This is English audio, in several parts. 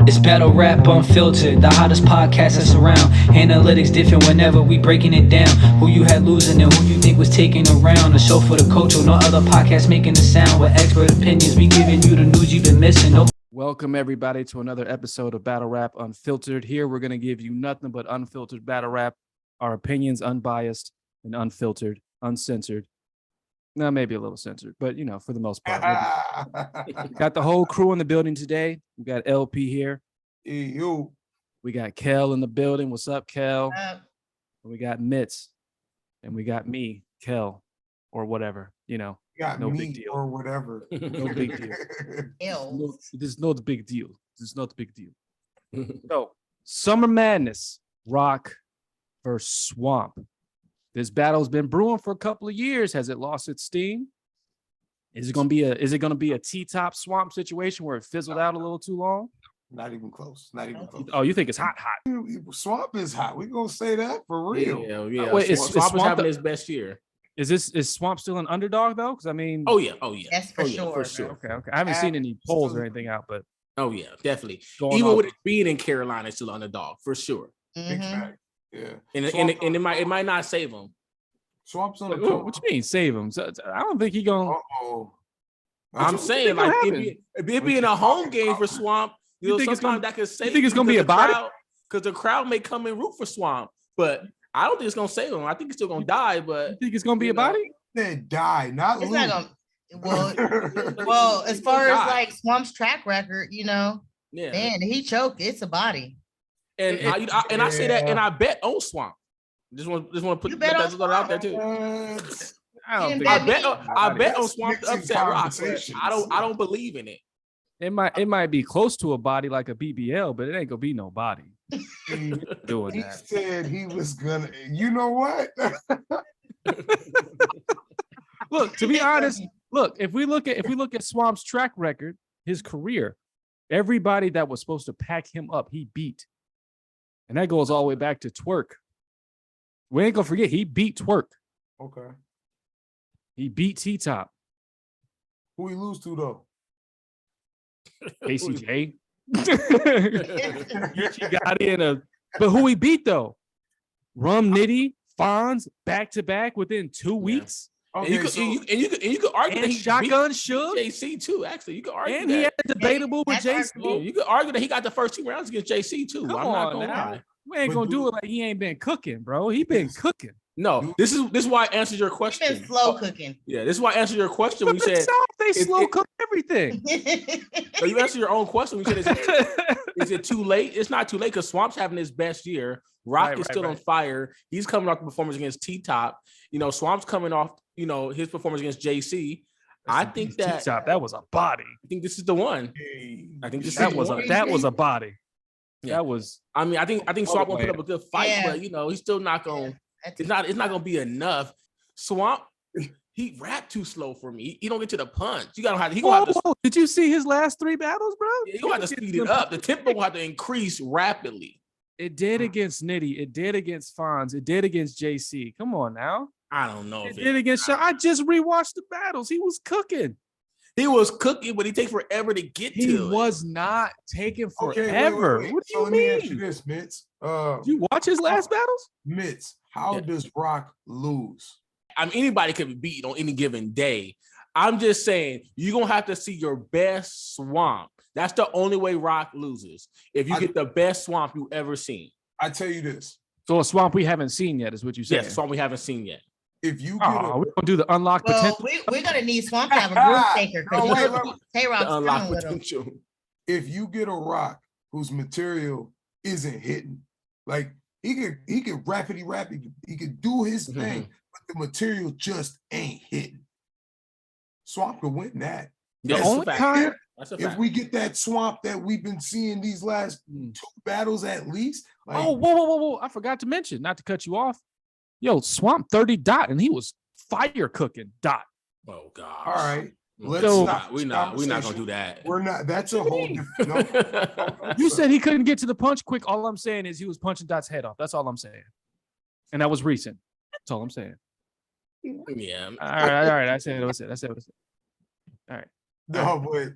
It's battle rap unfiltered, the hottest podcast that's around. Analytics different whenever we breaking it down. Who you had losing and who you think was taking around. A show for the culture, no other podcast making the sound. With expert opinions, we giving you the news you've been missing. Nope. Welcome everybody to another episode of Battle Rap Unfiltered. Here we're going to give you nothing but unfiltered battle rap. Our opinions unbiased and unfiltered, uncensored. No, maybe a little censored, but you know, for the most part. Got the whole crew in the building today. We got LP here. You. We got Kel in the building. What's up, Kel? We got Mitz. And we got me, Kel, or whatever, you know. Got no me big deal. or whatever. No big deal. It's not a big deal. It's not a big deal. So, Summer Madness, Roc versus Swamp. This battle's been brewing for a couple of years. Has it lost its steam? Is it gonna be a T-top Swamp situation where it fizzled out a little too long? Not even close. Not even close. Oh, you think it's hot? Swamp is hot. We're gonna say that for real. Yeah. Wait, Swamp is having his best year. Is Swamp still an underdog though? Because I mean, Oh yeah. That's for sure. Okay. I haven't seen any polls or anything out, but Oh yeah, definitely. Even with it being in Carolina, it's still an underdog for sure. Big fact. Yeah. And it might not save him. Swamp's on the what you mean save him? So, I don't think he gonna. I'm saying like it being a home game for Swamp. You think sometimes that could save. You think it's gonna be a body? Because the crowd may come and root for Swamp, but I don't think it's gonna save him. I think he's still gonna die. But you think it's gonna be a body? They die, not It's lose. not gonna. Well, as far as like Swamp's track record, you know, man, he choked. It's a body. And I say that, and I bet on Swamp. Just want to put that out there too. I bet on Swamp to upset Roc. I don't believe in it. It might be close to a body like a BBL, but it ain't gonna be no body. Doing He that. said he was gonna. You know what? Look, to be honest, if we look at Swamp's track record, his career, everybody that was supposed to pack him up, he beat. And that goes all the way back to Twerk. We ain't gonna forget, he beat Twerk. Okay. He beat T-Top. Who he lose to though? ACJ. He got in but who he beat though? Rum Nitty, Fonz, back to back within 2 weeks. Okay, and you could argue that he Shotgun beat Shook. JC too. Actually, you could argue And that. he had a debatable with JC. Yeah, you could argue that he got the first 2 rounds against JC too. Come I'm not on gonna now. lie. We ain't gonna do it like he ain't been cooking, bro. He been cooking. No, this is why I answered your question. He's been slow cooking. Yeah, this is why I answered your question when you said they slow cook everything. so you answered your own question when you said is it too late? It's not too late because Swamp's having his best year. Roc is still on fire. He's coming off the performance against T-Top. You know, Swamp's coming off, you know, his performance against JC. I think that T-Top, that was a body. I think this is the one. I think this that was a body. Yeah. That was. I mean, I think Swamp will put up a good fight, but you know, he's still not going. It's not gonna be enough. Swamp, he rapped too slow for me. He don't get to the punch. He gonna have to. Did you see his last 3 battles, bro? Yeah, you have to speed it up. The tempo will have to increase rapidly. It did against Nitty. It did against Fonz. It did against JC. Come on now. I don't know. It did against Shaw. I just rewatched the battles. He was cooking. He was cooking, but he takes forever to get to it. He was not taking forever. Wait. What do So you let mean? me ask you this, Mitz. Did you watch his last battles? Mitz, how does Roc lose? I mean, anybody can be beaten on any given day. I'm just saying, you're going to have to see your best Swamp. That's the only way Roc loses. If you get the best Swamp you ever seen. I tell you this. So a Swamp we haven't seen yet is what you said. Yes, Swamp we haven't seen yet. If you get we're gonna do the unlocked potential. We're gonna need Swamp to have a groove shaker. Tay Roc's Unlock with him. potential. if you get a Roc whose material isn't hitting, like he could rapidly rap, he could do his thing, but the material just ain't hitting. Swamp could win that. The only time if we get that Swamp that we've been seeing these last 2 battles at least. Like, whoa! I forgot to mention, not to cut you off. Yo, Swamp 30 dot, and he was fire cooking dot. Oh God! All right, we're not gonna do that. We're not. That's a whole different. No. You said he couldn't get to the punch quick. All I'm saying is he was punching Dot's head off. That's all I'm saying, and that was recent. That's all I'm saying. Yeah. All right. I said what I said. All right. No, but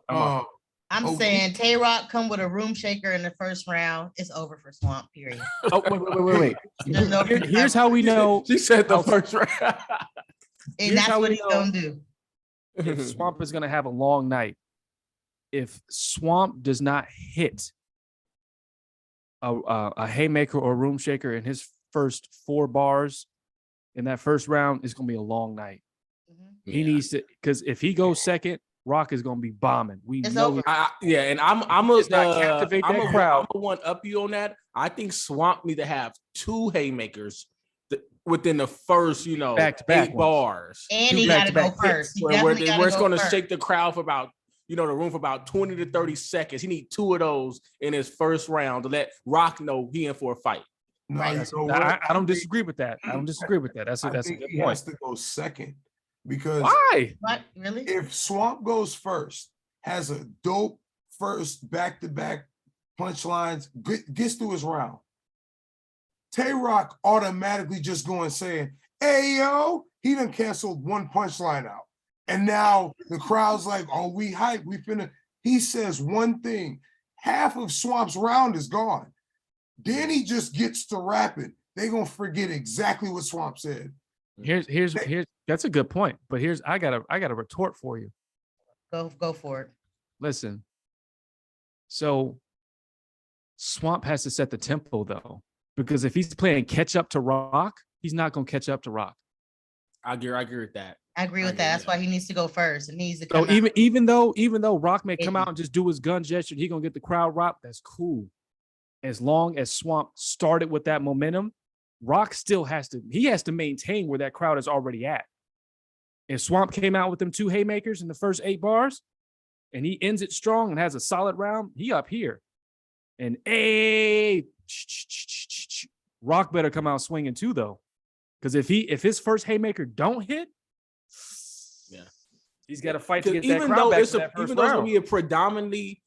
I'm off. I'm saying Tay Roc come with a room shaker in the first round. It's over for Swamp, period. Oh, wait. Here's how we know. She said the first round. And that's what he's going to do. If Swamp is going to have a long night, if Swamp does not hit a haymaker or room shaker in his first 4 bars in that first round, it's going to be a long night. He needs to, because if he goes second, Roc is going to be bombing. It's over. And I'm a crowd. I'm a one up you on that. I think Swamp need to have 2 haymakers within the first, back-to-back 8 bars. And he got to go first. Where it's going to shake the crowd for about, the room for about 20 to 30 seconds. He need 2 of those in his first round to let Roc know he in for a fight. No, I don't disagree with that. That's a good point. He has to go second because why? What really? If Swamp goes first, has a dope first back-to-back punchlines, gets through his round, Tay Roc automatically just going saying, "Hey yo," he done canceled 1 punchline out, and now the crowd's like, "Oh, we hype, we finna." He says one thing, half of Swamp's round is gone. Then he just gets to rapping. They gonna forget exactly what Swamp said. Here's that's a good point. But I got a retort for you. Go for it. Listen. So Swamp has to set the tempo though, because if he's playing catch up to Roc, he's not gonna catch up to Roc. I agree with that. I agree with that. That's why he needs to go first. It needs to come out. Even though Roc may come out and just do his gun gesture, he gonna get the crowd rock. That's cool. As long as Swamp started with that momentum, Roc still has to maintain where that crowd is already at. If Swamp came out with them 2 haymakers in the first 8 bars, and he ends it strong and has a solid round, he up here. And Roc better come out swinging too, though, because if his first haymaker don't hit, he's got to fight to get that crowd back to that first round. Even though it's gonna be a predominantly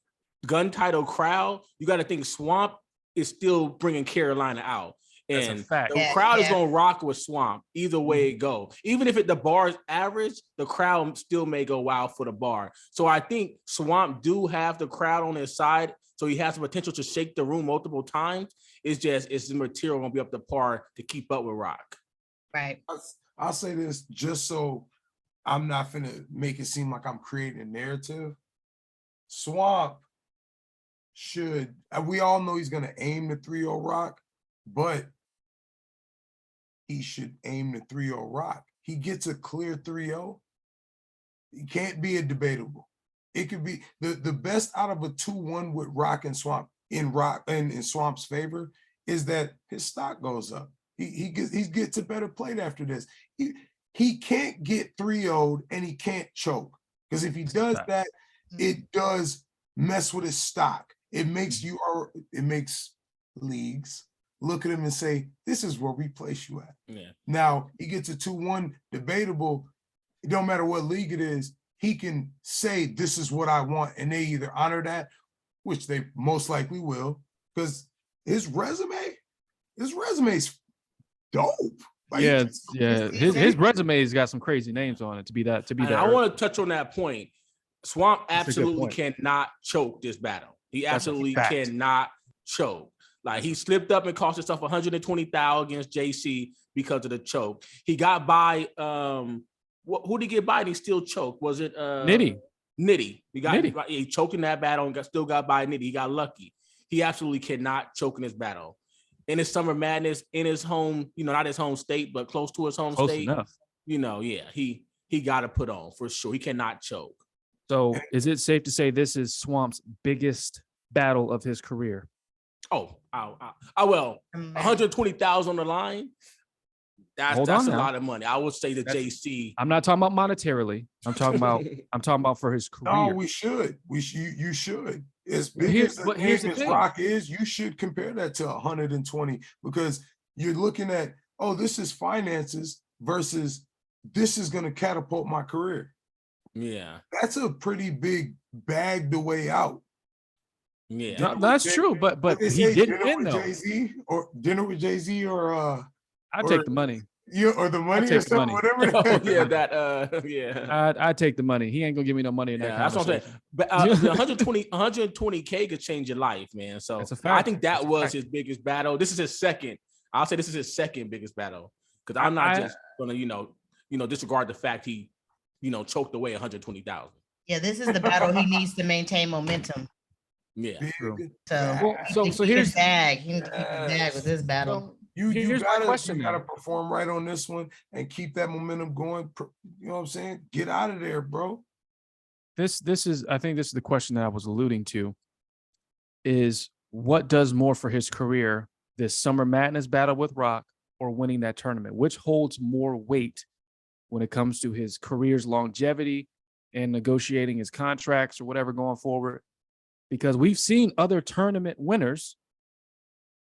gun title crowd, you got to think Swamp is still bringing Carolina out. And the crowd is going to rock with Swamp either way it go. Even if the bar is average, the crowd still may go wild for the bar. So I think Swamp do have the crowd on his side, so he has the potential to shake the room multiple times. It's the material going to be up to par to keep up with Roc. Right. I'll say this just so I'm not finna make it seem like I'm creating a narrative. Swamp should, we all know he's going to aim the 3-0 Roc, but he should aim the 3-0 Roc. He gets a clear 3-0. He can't be a debatable. It could be the best out of a 2-1 with Roc and Swamp in Swamp's favor is that his stock goes up. He gets a better plate after this. He can't get 3-0'd and he can't choke, because if he does that, it does mess with his stock. It makes leagues look at him and say, "This is where we place you at." Yeah. Now he gets a 2-1 debatable. It don't matter what league it is. He can say, "This is what I want," and they either honor that, which they most likely will, because his resume's dope. Like, his resume's got some crazy names on it to be that. I want to touch on that point. Swamp absolutely cannot choke this battle. He absolutely cannot choke. Like, he slipped up and cost himself $120,000 against JC because of the choke. He got by. Who did he get by and he still choked? Was it Nitty? He choked in that battle and still got by Nitty. He got lucky. He absolutely cannot choke in this battle. In his Summer Madness, in his home, not his home state, but close to his home state. Enough. He got to put on for sure. He cannot choke. So is it safe to say this is Swamp's biggest battle of his career? Oh, well, $120,000 on the line. That's a lot of money. I would say the JC. I'm not talking about monetarily. I'm talking about for his career. No, we should. You should. As big as Roc is, you should compare that to 120, because you're looking at, this is finances versus this is going to catapult my career. Yeah, that's a pretty big bag the way out. Yeah, that's true. But he didn't win though. Dinner with Jay-Z or I'd take the money. You or the money or something, whatever. Oh, yeah, that I'd take the money. He ain't gonna give me no money in that that's what I'm saying. But 120K could change your life, man. So that's a fact. I think that was his biggest battle. This is his second. I'll say this is his second biggest battle because I'm not just gonna disregard the fact he choked away 120,000. Yeah, this is the battle he needs to maintain momentum. Yeah. So here's bag. He needs to keep the bag with this battle. You gotta perform right on this one and keep that momentum going. You know what I'm saying? Get out of there, bro. I think this is the question that I was alluding to. Is what does more for his career, this Summer Madness battle with Roc or winning that tournament? Which holds more weight when it comes to his career's longevity and negotiating his contracts or whatever going forward? Because we've seen other tournament winners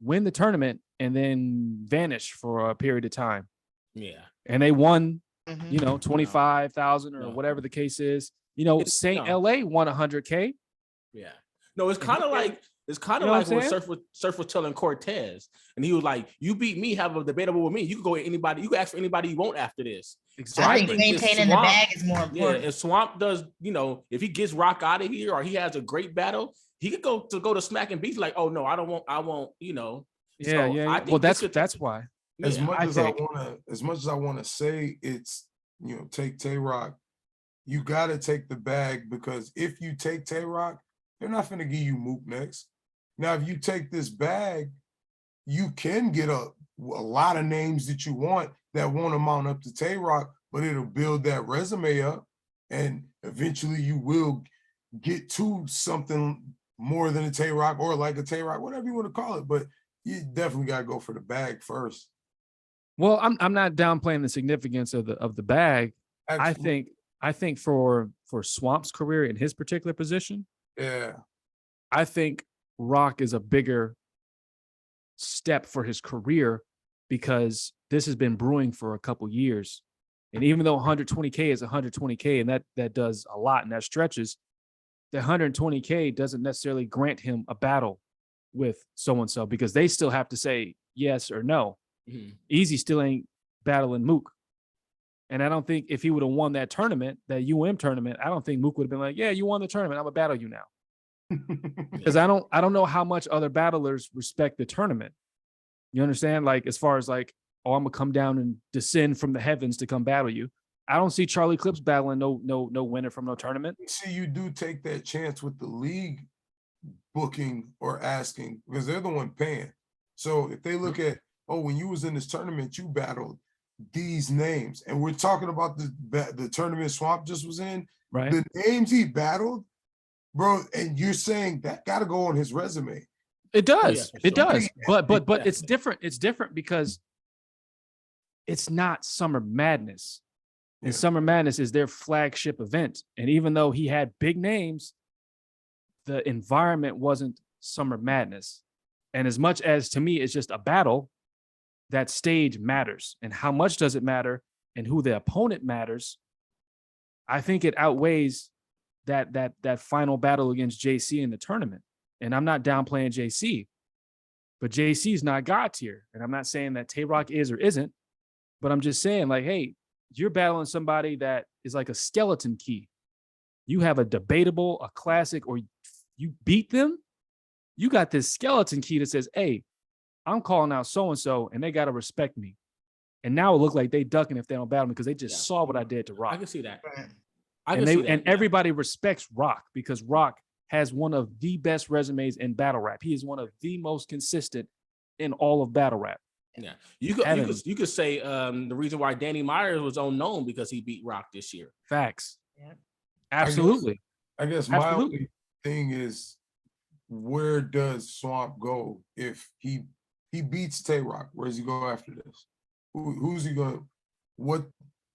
win the tournament and then vanish for a period of time. Yeah. And they won, 25,000 or whatever the case is. Saint LA won 100K. Yeah. No, it's kind of like when Surf was telling Cortez, and he was like, "You beat me, have a debatable with me. You can go with anybody. You can ask for anybody you want after this." Exactly. I think maintaining the bag is more important. Yeah, if Swamp does, if he gets Roc out of here or he has a great battle, he could go to Smack and Beef like, "Oh no, I won't." Yeah. Well, that's why. As much as I want to say, it's take Tay Roc. You got to take the bag because if you take Tay Roc, they're not going to give you Mook next. Now, if you take this bag, you can get a lot of names that you want that won't amount up to Tay Roc, but it'll build that resume up, and eventually you will get to something more than a Tay Roc or like a Tay Roc, whatever you want to call it. But you definitely got to go for the bag first. Well, I'm not downplaying the significance of the bag. Absolutely. I think for Swamp's career in his particular position, I think Roc is a bigger step for his career because this has been brewing for a couple years. And even though 120K is 120K and that does a lot and that stretches, the 120K doesn't necessarily grant him a battle with so-and-so because they still have to say yes or no. Mm-hmm. Easy still ain't battling Mook. And I don't think if he would have won that tournament, that tournament, I don't think Mook would have been like, yeah, you won the tournament. I'm gonna battle you now. Because I don't know how much other battlers respect the tournament. You understand? Like, as far as like, oh, I'm gonna come down and descend from the heavens to come battle you. I don't see Charlie Clips battling no winner from no tournament. See, you do take that chance with the league booking or asking because they're the one paying. So if they look at, when you was in this tournament, you battled these names, and we're talking about the tournament Swamp just was in, right? The names he battled, bro, and you're saying that got to go on his resume. It does. It does. But it's different. It's different because it's not Summer Madness. And Summer Madness is their flagship event. And even though he had big names, the environment wasn't Summer Madness. And as much as to me it's just a battle, that stage matters. And how much does it matter and who the opponent matters? I think it outweighs that final battle against JC in the tournament. And I'm not downplaying JC, but JC is not God tier. And I'm not saying that Tay Roc is or isn't, but I'm just saying, like, hey, you're battling somebody that is like a skeleton key. You have a debatable, a classic, or you beat them. You got this skeleton key that says, hey, I'm calling out so-and-so and they got to respect me. And now it look like they ducking if they don't battle me because they just saw what I did to Roc. I can see that. Everybody respects Roc because Roc has one of the best resumes in battle rap. He is one of the most consistent in all of battle rap. Yeah, you could say the reason why Danny Myers was unknown because he beat Roc this year. Facts. Yeah. Absolutely. I guess my only thing is, where does Swamp go if he beats Tay Roc? Where does he go after this? Who's he going? Who?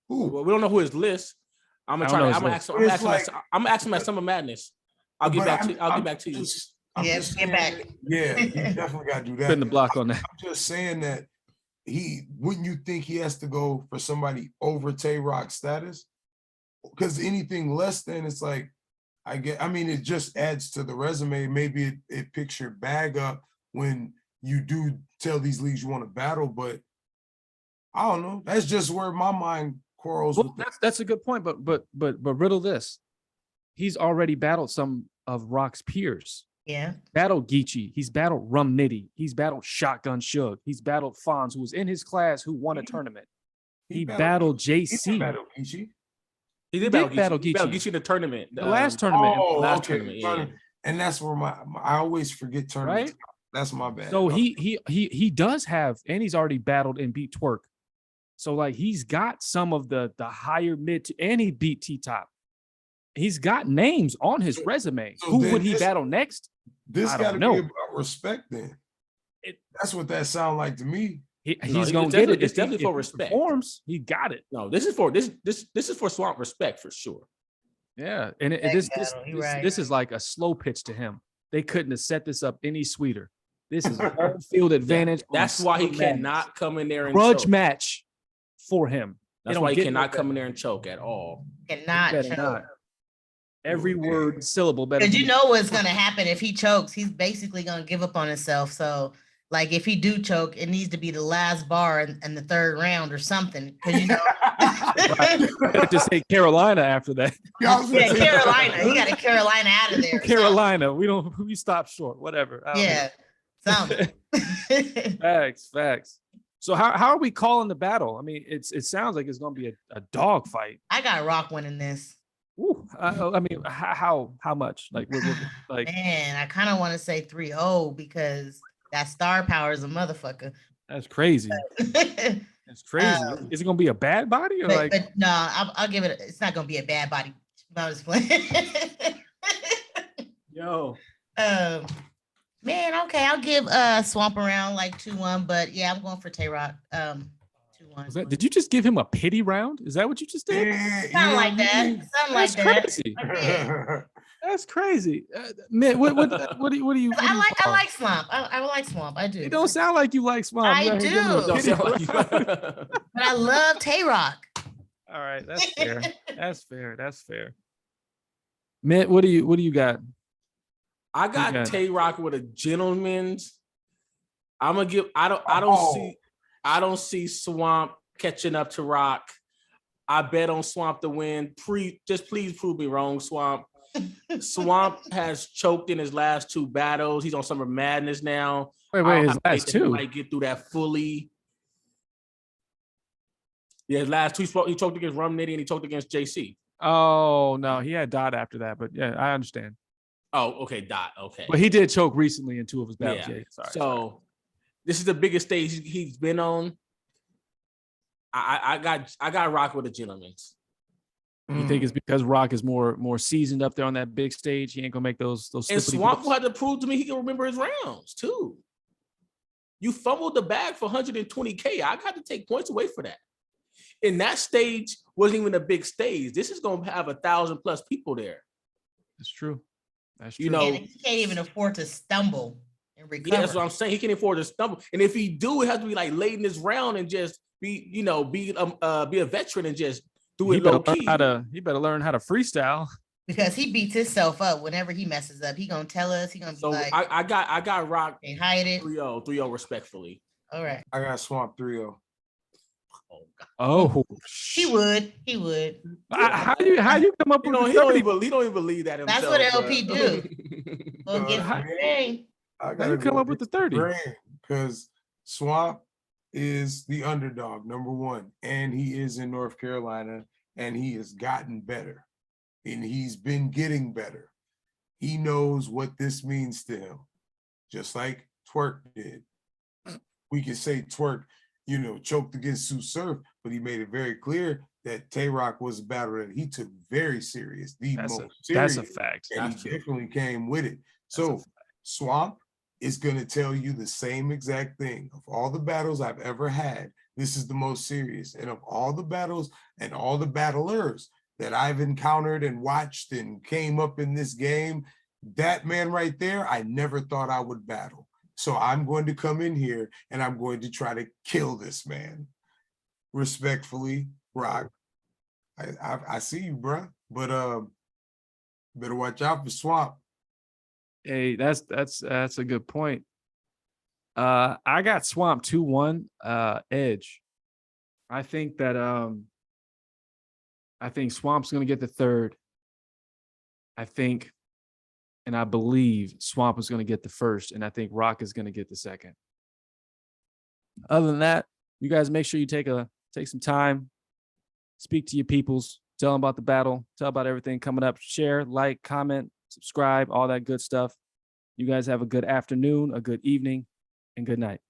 Well, we don't know who his list. I'm gonna ask him at Summer Madness. I'll get back to you. Get back. Yeah, you definitely got to do that. Putting the block on that. I'm just saying that wouldn't you think he has to go for somebody over Tay Roc status? Because anything less than, it's like, it just adds to the resume. Maybe it picks your bag up when you do tell these leagues you want to battle, but I don't know. That's just where my mind quarrels with that's a good point. But riddle this. He's already battled some of Rock's peers. Yeah. Battled Geechee. He's battled Rum Nitty. He's battled Shotgun Suge. He's battled Fonz, who was in his class, who won a tournament. He battled JC. He battled Geechee. He did battle Geechee. He battled Geechee in the tournament. The last tournament. Last tournament, yeah. And that's where I always forget tournaments. Right? That's my bad. So he does have, and he's already battled and beat Twerk. So like he's got some of the higher mid, and he beat T-Top. He's got names on his resume. So who would he battle next? This got to be about respect then. That's what that sound like to me. He's gonna get it. It's definitely for respect. Performs, he got it. No, this is for Swamp respect for sure. Yeah, and this is like a slow pitch to him. They couldn't have set this up any sweeter. This is home field advantage. That's why he cannot come in there and grudge choke. Match for him. That's why he cannot come in there and choke at all. Cannot choke. Every word syllable better. Because you know what's gonna happen if he chokes. He's basically gonna give up on himself. So, like, if he do choke, it needs to be the last bar in the third round or something. Because you know, I just say Carolina after that. Yeah, Carolina. He got a Carolina out of there. Carolina. We stop short. Whatever. Yeah, something. Facts. So how are we calling the battle? I mean, it sounds like it's gonna be a dog fight. I got Rock winning this. Ooh, I mean, how much? Like, man, I kind of want to say 3-0 because that star power is a motherfucker. That's crazy. That's crazy. Is it gonna be a bad body or but no? I'll give it. It's not gonna be a bad body. I was playing. Yo. Man, okay, I'll give Swamp around like 2-1, but yeah, I'm going for Tay Roc. 2-1. Did you just give him a pity round? Is that what you just did? Something like that. That's crazy. That's crazy. Man, what do you? I like Swamp. I like Swamp. I do. It don't sound like you like Swamp. I do. But I love Tay Roc. All right, that's fair. That's fair. Mitt, what do you got? I got Tay Roc with a gentleman's. I'm gonna give. I don't see Swamp catching up to Rock. I bet on Swamp to win. Just please prove me wrong, Swamp. Swamp has choked in his last 2 battles. He's on Summer Madness now. Wait, his last 2? He might get through that fully. Yeah, his last 2, he choked against Rum Nitty and he choked against JC. Oh, no, he had Dot after that, but yeah, I understand. Oh, okay, Dot, okay. But he did choke recently in 2 of his battles. Yeah. Sorry. So this is the biggest stage he's been on. I got Rock with a gentleman's. You think it's because Rock is more seasoned up there on that big stage? He ain't gonna make those. And Swamp will have to prove to me he can remember his rounds too. You fumbled the bag for 120K. I got to take points away for that. And that stage wasn't even a big stage. This is gonna have 1,000+ people there. That's true. You know, he can't even afford to stumble and recover. Yeah, that's what I'm saying. He can't afford to stumble. And if he do, it has to be like late in this round and just be a veteran and just do it low key. He better learn how to freestyle. Because he beats himself up whenever he messes up. He gonna tell us. He gonna be like, I got Rock. They hide it. 3-0 respectfully. All right. I got Swamp 3-0. Oh, he would. How do you come up with? He don't even believe that himself. That's what LP do. How do you come up with the 30? Because Swamp is the underdog, number 1, and he is in North Carolina, and he has gotten better, and he's been getting better. He knows what this means to him, just like Twerk did. We can say Twerk, choked against Sue Surf, but he made it very clear that Tay Roc was a battle that he took very serious, most serious. That's a fact. And he definitely came with it. So Swamp is going to tell you the same exact thing. Of all the battles I've ever had, this is the most serious. And of all the battles and all the battlers that I've encountered and watched and came up in this game, that man right there, I never thought I would battle. So I'm going to come in here and I'm going to try to kill this man. Respectfully, Rock. I see you, bro. But better watch out for Swamp. Hey, that's a good point. I got Swamp 2-1 edge. I think that I think Swamp's gonna get the third. I think, and I believe Swamp is gonna get the first, and I think Roc is gonna get the second. Other than that, you guys make sure you take some time, speak to your peoples, tell them about the battle, tell about everything coming up, share, like, comment, subscribe, all that good stuff. You guys have a good afternoon, a good evening, and good night.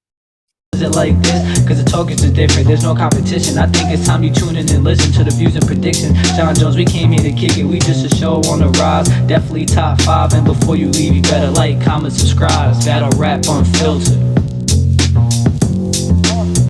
Is it like this? Cause the tokens are different, there's no competition. I think it's time you tune in and listen to the views and predictions. John Jones, we came here to kick it, we just a show on the rise. Definitely top 5, and before you leave, you better like, comment, subscribe. Battle Rap Unfiltered.